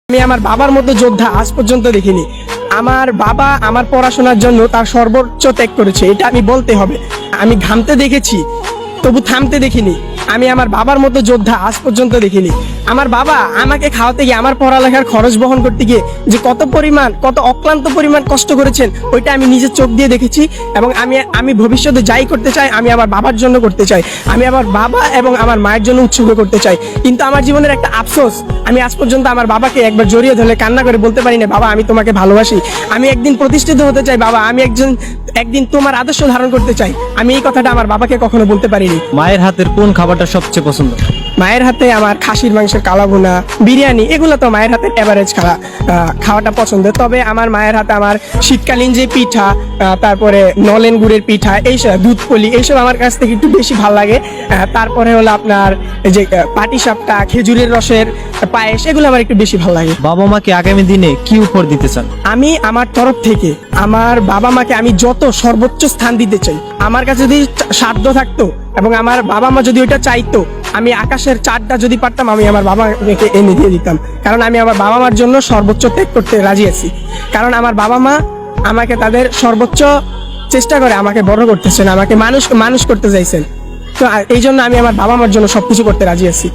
আমি আমার বাবার মতো যোদ্ধা আজ পর্যন্ত দেখিনি। আমার বাবা আমার পড়াশোনার জন্য তার সর্বোচ্চ ত্যাগ করেছে, এটা আমি বলতে হবে। আমি ঘামতে দেখেছি, তবু থামতে দেখিনি। আমি আমার বাবার মতো যোদ্ধা আজ পর্যন্ত দেখিনি। আমার বাবা আমাকে খাওয়াতে গিয়ে, আমার পড়ালেখার খরচ বহন করতে গিয়ে যে কত অক্লান্ত পরিমাণ কষ্ট করেছেন, ওইটা আমি নিজের চোখ দিয়ে দেখেছি। এবং আমি ভবিষ্যতে যাই করতে চাই, আমি আমার বাবার জন্য করতে চাই। আমি আমার বাবা এবং আমার মায়ের জন্য উৎসর্গ করতে চাই। কিন্তু আমার জীবনের একটা আফসোস, আমি আজ পর্যন্ত আমার বাবাকে একবার জড়িয়ে ধরে কান্না করে বলতে পারি না, বাবা আমি তোমাকে ভালোবাসি, আমি একদিন প্রতিষ্ঠিত হতে চাই, বাবা আমি একদিন তোমার আদর্শ ধারণ করতে চাই। আমি এই কথাটা আমার বাবাকে কখনো বলতে পারিনি। মায়ের হাতের কোন খাবারটা সবচেয়ে পছন্দ? মায়ের হাতে আমার খাসির মাংসের কালাভুনা, বিরিয়ানি, এগুলো তো মায়ের হাতের এভারেজ খাওয়াটা পছন্দ। তবে আমার মায়ের হাতে আমার শীতকালীন যে পিঠা, তারপরে নলেন গুড়ের পিঠা, এইসব দুধপলি, এইসব আমার কাছ থেকে একটু বেশি ভালো লাগে। তারপরে হলো আপনার এই যে পাটিসাপটা, খেজুরের রসের পায়েস, এগুলো আমার একটু বেশি ভালো লাগে। বাবা মাকে আগামী দিনে কি উপহার দিতে চান? আমি আমার তরফ থেকে আমার বাবা মাকে আমি যত সর্বোচ্চ স্থান দিতে চাই। আমার কাছে যদি সাধ্য থাকতো এবং আমার বাবা মা যদি ওইটা চাইতো, আমি আকাশের চাঁদটা যদি পারতাম, আমি আমার বাবা মাকে এনে দিয়ে দিতাম। কারণ আমি আমার বাবা মার জন্য সর্বোচ্চ ত্যাগ করতে রাজি আছি। কারণ আমার বাবা মা আমাকে তাদের সর্বোচ্চ চেষ্টা করে আমাকে বড় করতেছেন, আমাকে মানুষ করতে চাইছেন। তো এই জন্য আমি আমার বাবা মার জন্য সবকিছু করতে রাজি আছি।